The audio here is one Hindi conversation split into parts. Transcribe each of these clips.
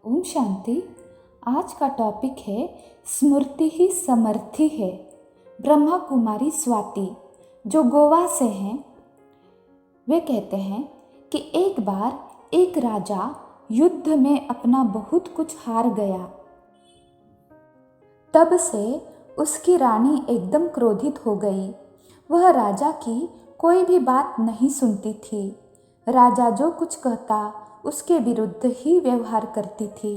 ओम शांति। आज का टॉपिक है स्मृति ही समर्थी है। ब्रह्मा कुमारी स्वाति जो गोवा से हैं, वे कहते हैं कि एक बार एक राजा युद्ध में अपना बहुत कुछ हार गया। तब से उसकी रानी एकदम क्रोधित हो गई। वह राजा की कोई भी बात नहीं सुनती थी। राजा जो कुछ कहता उसके विरुद्ध ही व्यवहार करती थी।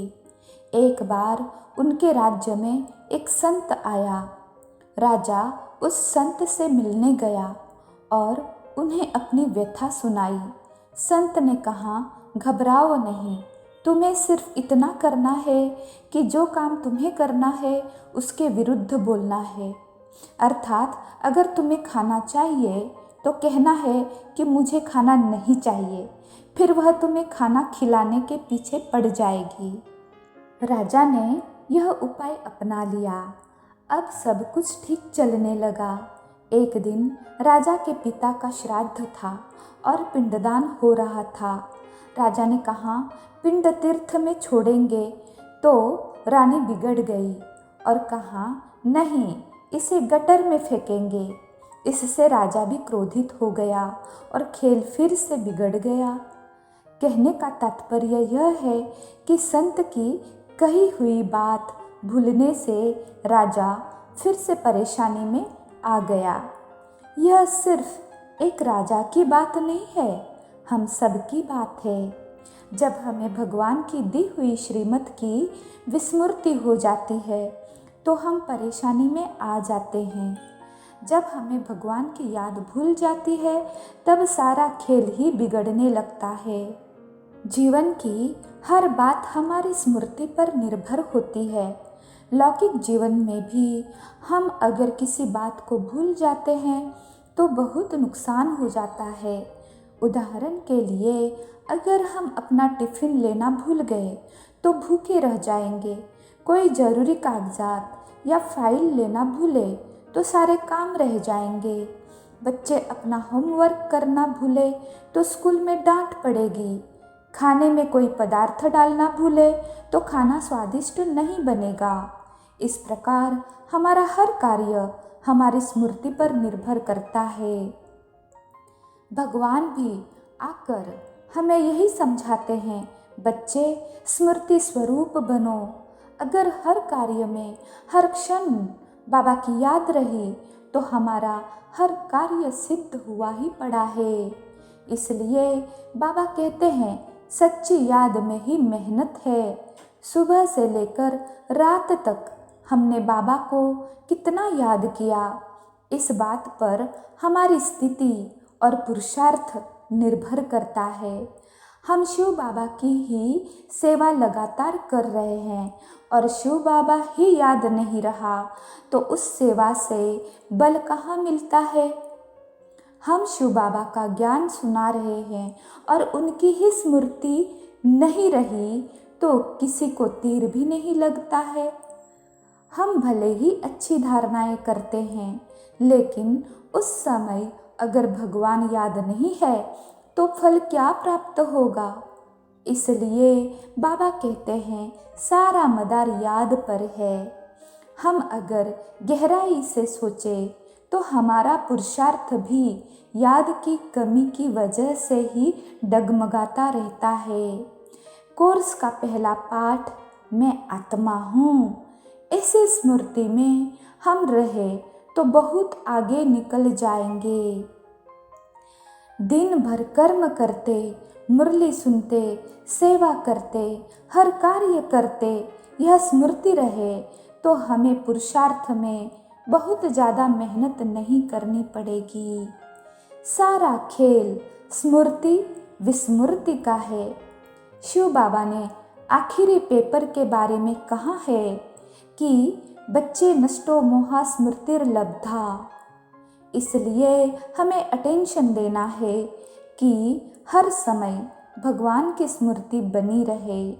एक बार उनके राज्य में एक संत आया। राजा उस संत से मिलने गया और उन्हें अपनी व्यथा सुनाई। संत ने कहा, घबराओ नहीं, तुम्हें सिर्फ इतना करना है कि जो काम तुम्हें करना है उसके विरुद्ध बोलना है। अर्थात अगर तुम्हें खाना चाहिए तो कहना है कि मुझे खाना नहीं चाहिए, फिर वह तुम्हें खाना खिलाने के पीछे पड़ जाएगी। राजा ने यह उपाय अपना लिया। अब सब कुछ ठीक चलने लगा। एक दिन राजा के पिता का श्राद्ध था और पिंडदान हो रहा था। राजा ने कहा, पिंड तीर्थ में छोड़ेंगे, तो रानी बिगड़ गई और कहा, नहीं, इसे गटर में फेंकेंगे। इससे राजा भी क्रोधित हो गया और खेल फिर से बिगड़ गया। कहने का तात्पर्य यह है कि संत की कही हुई बात भूलने से राजा फिर से परेशानी में आ गया। यह सिर्फ एक राजा की बात नहीं है, हम सब की बात है। जब हमें भगवान की दी हुई श्रीमत की विस्मृति हो जाती है तो हम परेशानी में आ जाते हैं। जब हमें भगवान की याद भूल जाती है तब सारा खेल ही बिगड़ने लगता है। जीवन की हर बात हमारी स्मृति पर निर्भर होती है। लौकिक जीवन में भी हम अगर किसी बात को भूल जाते हैं तो बहुत नुकसान हो जाता है। उदाहरण के लिए, अगर हम अपना टिफ़िन लेना भूल गए तो भूखे रह जाएंगे। कोई ज़रूरी कागजात या फाइल लेना भूले तो सारे काम रह जाएंगे। बच्चे अपना होमवर्क करना भूले तो स्कूल में डांट पड़ेगी। खाने में कोई पदार्थ डालना भूले तो खाना स्वादिष्ट नहीं बनेगा। इस प्रकार हमारा हर कार्य हमारी स्मृति पर निर्भर करता है। भगवान भी आकर हमें यही समझाते हैं, बच्चे स्मृति स्वरूप बनो। अगर हर कार्य में हर क्षण बाबा की याद रही तो हमारा हर कार्य सिद्ध हुआ ही पड़ा है। इसलिए बाबा कहते हैं, सच्ची याद में ही मेहनत है। सुबह से लेकर रात तक हमने बाबा को कितना याद किया, इस बात पर हमारी स्थिति और पुरुषार्थ निर्भर करता है। हम शिव बाबा की ही सेवा लगातार कर रहे हैं और शिव बाबा ही याद नहीं रहा तो उस सेवा से बल कहाँ मिलता है। हम शिव बाबा का ज्ञान सुना रहे हैं और उनकी ही स्मृति नहीं रही तो किसी को तीर भी नहीं लगता है। हम भले ही अच्छी धारणाएं करते हैं, लेकिन उस समय अगर भगवान याद नहीं है तो फल क्या प्राप्त होगा। इसलिए बाबा कहते हैं, सारा मदार याद पर है। हम अगर गहराई से सोचें तो हमारा पुरुषार्थ भी याद की कमी की वजह से ही डगमगाता रहता है। कोर्स का पहला पाठ, मैं आत्मा हूँ, ऐसी स्मृति में हम रहे तो बहुत आगे निकल जाएंगे। दिन भर कर्म करते, मुरली सुनते, सेवा करते, हर कार्य करते, यह स्मृति रहे तो हमें पुरुषार्थ में बहुत ज़्यादा मेहनत नहीं करनी पड़ेगी। सारा खेल स्मृति विस्मृति का है। शिव बाबा ने आखिरी पेपर के बारे में कहा है कि बच्चे नष्टो मोहा स्मृतिर्लब्धा। इसलिए हमें अटेंशन देना है कि हर समय भगवान की स्मृति बनी रहे।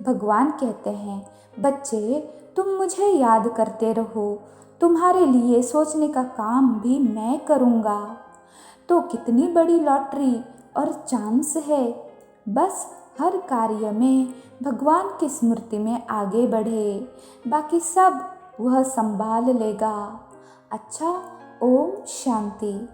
भगवान कहते हैं, बच्चे तुम मुझे याद करते रहो, तुम्हारे लिए सोचने का काम भी मैं करूँगा। तो कितनी बड़ी लॉटरी और चांस है। बस हर कार्य में भगवान की स्मृति में आगे बढ़े, बाकी सब वह संभाल लेगा। अच्छा, ओम शांति।